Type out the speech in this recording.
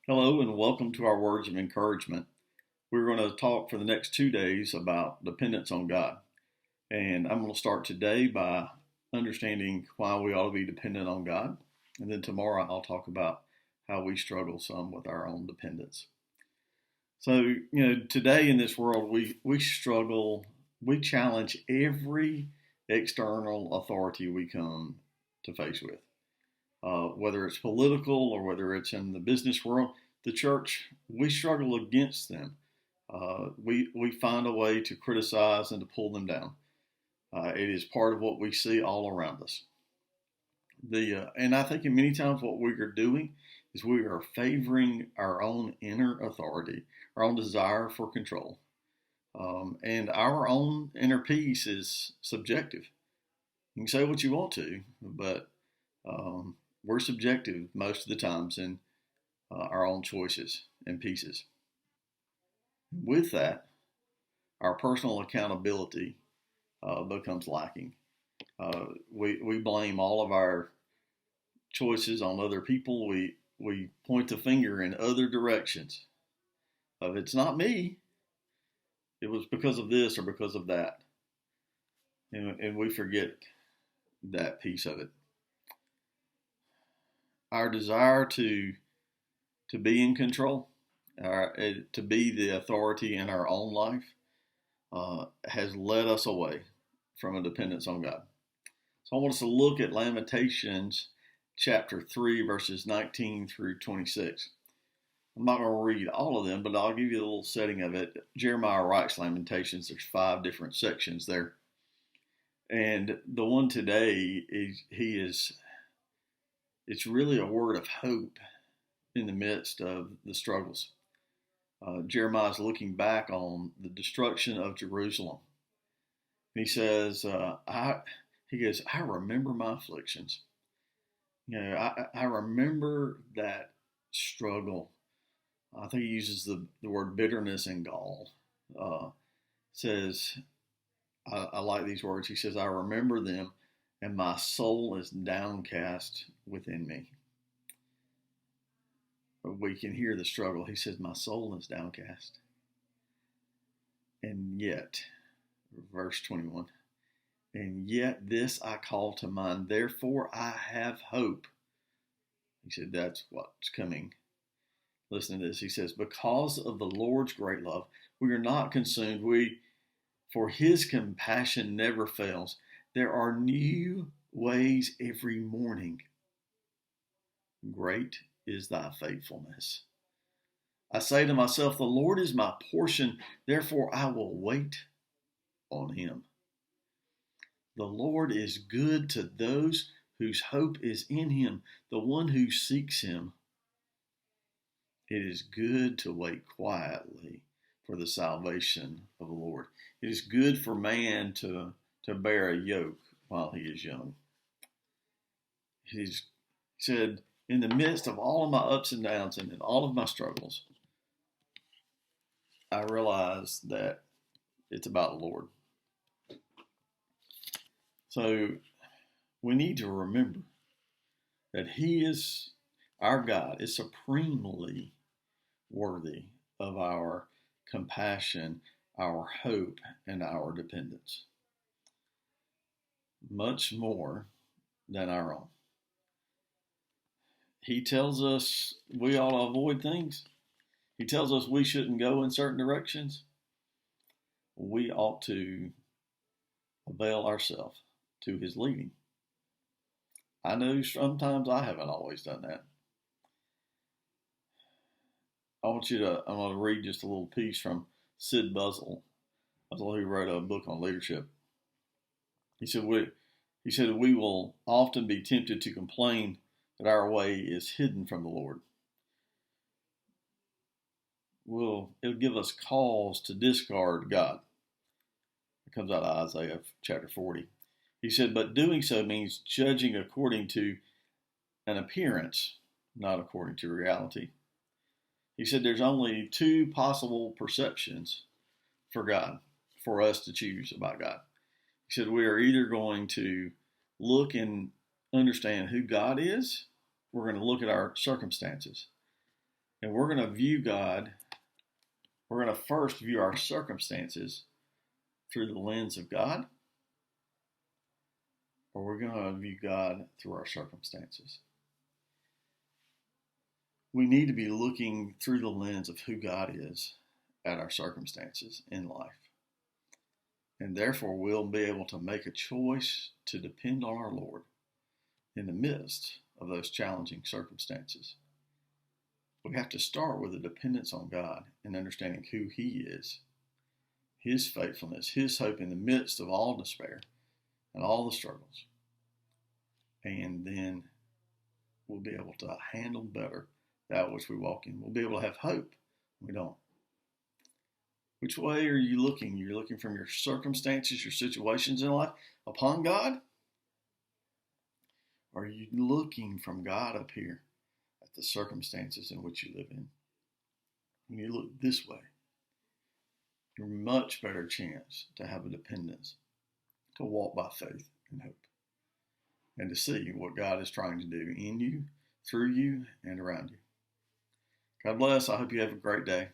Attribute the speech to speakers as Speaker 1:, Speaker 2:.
Speaker 1: Hello and welcome to our words of encouragement. We're going to talk for the next 2 days about dependence on God. And I'm going to start today by understanding why we ought to be dependent on God. And then tomorrow I'll talk about how we struggle some with our own dependence. So, today in this world, we struggle, we challenge every external authority we come to face with. Whether it's political or whether it's in the business world, the church, we struggle against them. We find a way to criticize and to pull them down. It is part of what we see all around us. And I think many times what we are doing is we are favoring our own inner authority, our own desire for control. And our own inner peace is subjective. You can say what you want to, but we're subjective most of the times in our own choices and pieces. With that, our personal accountability becomes lacking. We blame all of our choices on other people. We point the finger in other directions. It's not me. It was because of this or because of that. And we forget that piece of it. Our desire to be in control, to be the authority in our own life, has led us away from a dependence on God. So I want us to look at Lamentations chapter 3, verses 19 through 26. I'm not going to read all of them, but I'll give you a little setting of it. Jeremiah writes Lamentations. There's 5 different sections there. And the one today it's really a word of hope in the midst of the struggles. Jeremiah is looking back on the destruction of Jerusalem. And he says, I remember my afflictions. I remember that struggle. I think he uses the word bitterness and gall. Says, I like these words. He says, I remember them, and my soul is downcast within me. We can hear the struggle. He says, my soul is downcast. And yet, verse 21, and yet this I call to mind, therefore I have hope. He said, that's what's coming. Listen to this. He says, because of the Lord's great love, we are not consumed. For his compassion never fails. There are new ways every morning. Great is thy faithfulness. I say to myself, the Lord is my portion, therefore I will wait on him. The Lord is good to those whose hope is in him, the one who seeks him. It is good to wait quietly for the salvation of the Lord. It is good for man to bear a yoke while he is young. He said, in the midst of all of my ups and downs and in all of my struggles, I realize that it's about the Lord. So we need to remember that he is, our God is supremely worthy of our compassion, our hope, and our dependence. Much more than our own. He tells us we ought to avoid things. He tells us we shouldn't go in certain directions. We ought to avail ourselves to his leading. I know sometimes I haven't always done that. I'm going to read just a little piece from Sid Buzzell, who wrote a book on leadership. He said, we will often be tempted to complain that our way is hidden from the Lord. It'll give us cause to discard God. It comes out of Isaiah chapter 40. He said, but doing so means judging according to an appearance, not according to reality. He said there's only 2 possible perceptions for God, for us to choose about God. He said we are either going to look and understand who God is, we're going to look at our circumstances. And we're going to view God, we're going to first view our circumstances through the lens of God, or we're going to view God through our circumstances. We need to be looking through the lens of who God is at our circumstances in life. And therefore, we'll be able to make a choice to depend on our Lord in the midst of those challenging circumstances. We have to start with a dependence on God and understanding who He is, His faithfulness, His hope in the midst of all despair and all the struggles. And then we'll be able to handle better that which we walk in. We'll be able to have hope. We don't. Which way are you looking? You're looking from your circumstances, your situations in life upon God? Or are you looking from God up here at the circumstances in which you live in? When you look this way, you're a much better chance to have a dependence, to walk by faith and hope, and to see what God is trying to do in you, through you, and around you. God bless. I hope you have a great day.